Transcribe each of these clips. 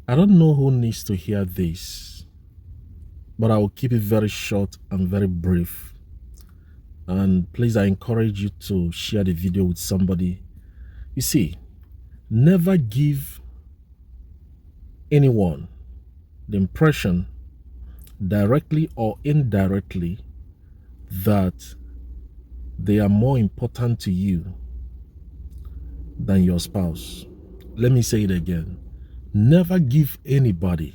I don't know who needs to hear this, but I will keep it very short and very brief. And please, I encourage you to share the video with somebody. You see, never give anyone the impression, directly or indirectly, that they are more important to you than your spouse. Let me say it again. Never give anybody,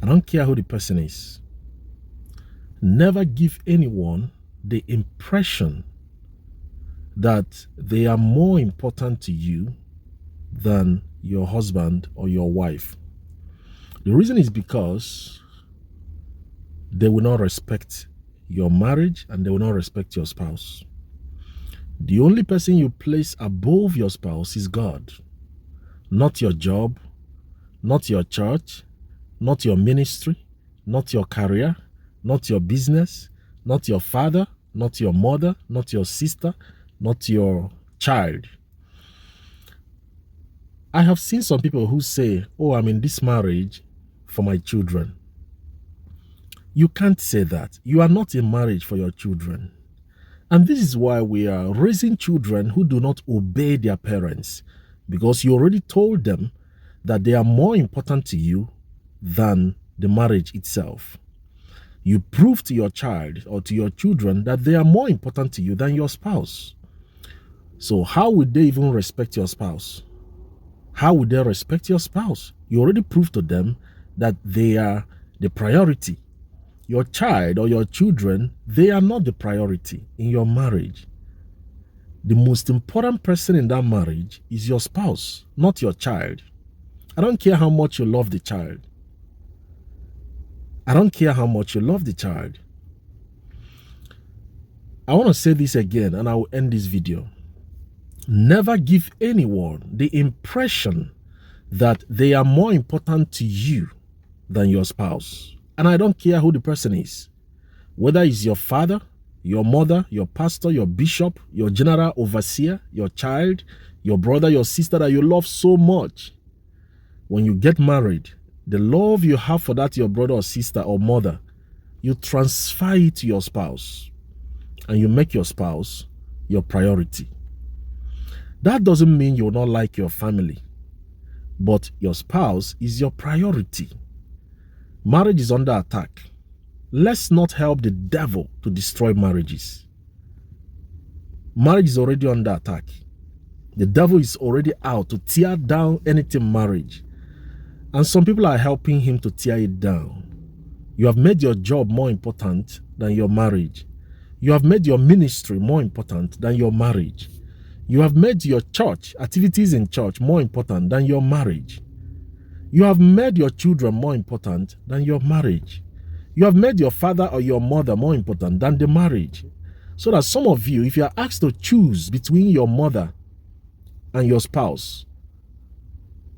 I don't care who the person is, never give anyone the impression that they are more important to you than your husband or your wife. The reason is because they will not respect your marriage and they will not respect your spouse. The only person you place above your spouse is God. Not your job, not your church, not your ministry, not your career, not your business, not your father, not your mother, not your sister, not your child. I have seen some people who say, oh, I'm in this marriage for my children. You can't say that. You are not in marriage for your children. And this is why we are raising children who do not obey their parents, because you already told them that they are more important to you than the marriage itself. You prove to your child or to your children that they are more important to you than your spouse. So how would they even respect your spouse? How would they respect your spouse? You already proved to them that they are the priority. Your child or your children, they are not the priority in your marriage. The most important person in that marriage is your spouse, not your child. I don't care how much you love the child. I don't care how much you love the child. I want to say this again and I will end this video. Never give anyone the impression that they are more important to you than your spouse. And I don't care who the person is. Whether it's your father, your mother, your pastor, your bishop, your general overseer, your child, your brother, your sister that you love so much. When you get married, the love you have for that your brother or sister or mother, you transfer it to your spouse. And you make your spouse your priority. That doesn't mean you will not like your family, but your spouse is your priority. Marriage is under attack. Let's not help the devil to destroy marriages. Marriage is already under attack. The devil is already out to tear down anything marriage. And some people are helping him to tear it down. You have made your job more important than your marriage. You have made your ministry more important than your marriage. You have made your church, activities in church, more important than your marriage. You have made your children more important than your marriage. You have made your father or your mother more important than the marriage. So that some of you, if you are asked to choose between your mother and your spouse,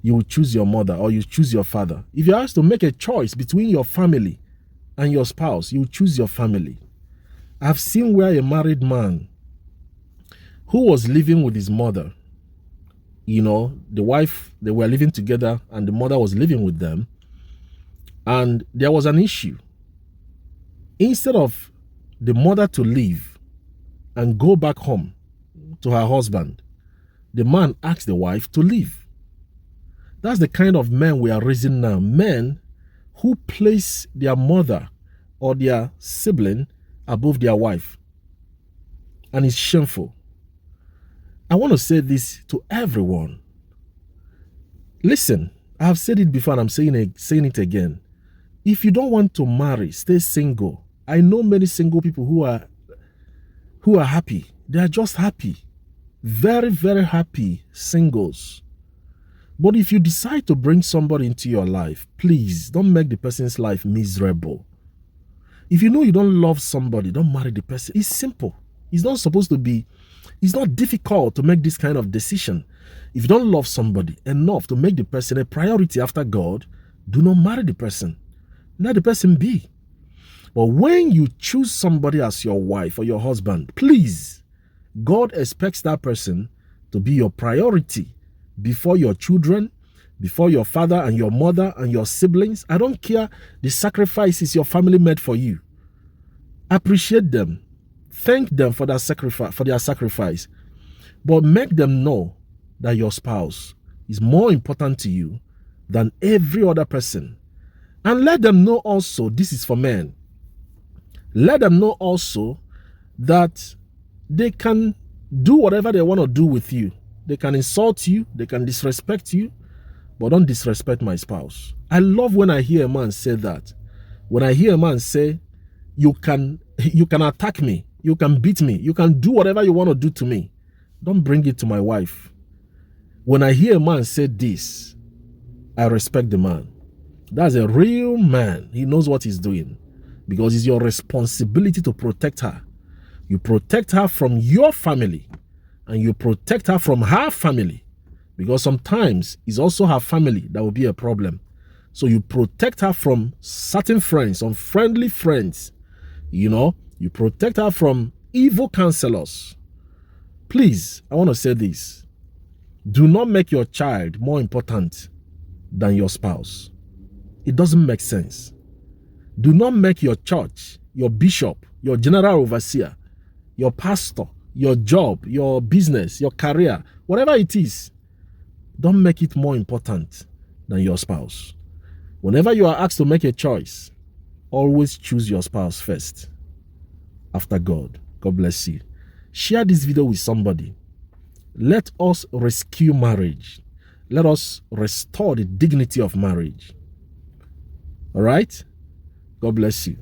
you will choose your mother or you choose your father. If you're asked to make a choice between your family and your spouse, you will choose your family. I've seen where a married man who was living with his mother, the wife, they were living together and the mother was living with them, and there was an issue. Instead of the mother to leave and go back home to her husband, the man asked the wife to leave. That's the kind of men we are raising now. Men who place their mother or their sibling above their wife. And it's shameful. I want to say this to everyone. Listen, I have said it before and I'm saying it again. If you don't want to marry, stay single. I know many single people who are happy. They are just happy. Very, very happy singles. But if you decide to bring somebody into your life, please don't make the person's life miserable. If you know you don't love somebody, don't marry the person. It's simple. It's not supposed to be, it's not difficult to make this kind of decision. If you don't love somebody enough to make the person a priority after God, do not marry the person. Let the person be. But when you choose somebody as your wife or your husband, please, God expects that person to be your priority before your children, before your father and your mother and your siblings. I don't care the sacrifices your family made for you. Appreciate them. Thank them for their sacrifice. But make them know that your spouse is more important to you than every other person. And let them know also, this is for men, let them know also that they can do whatever they want to do with you. They can insult you, they can disrespect you, but don't disrespect my spouse. I love when I hear a man say that. When I hear a man say, you can attack me, you can beat me, you can do whatever you want to do to me, don't bring it to my wife. When I hear a man say this, I respect the man. That's a real man. He knows what he's doing, because it's your responsibility to protect her. You protect her from your family, and you protect her from her family, because sometimes it's also her family that will be a problem. So you protect her from certain friends, unfriendly friends. You protect her from evil counselors. Please, I want to say this. Do not make your child more important than your spouse. It doesn't make sense. Do not make your church, your bishop, your general overseer, your pastor, your job, your business, your career, whatever it is, don't make it more important than your spouse. Whenever you are asked to make a choice, always choose your spouse first, after God. God bless you. Share this video with somebody. Let us rescue marriage. Let us restore the dignity of marriage. All right? God bless you.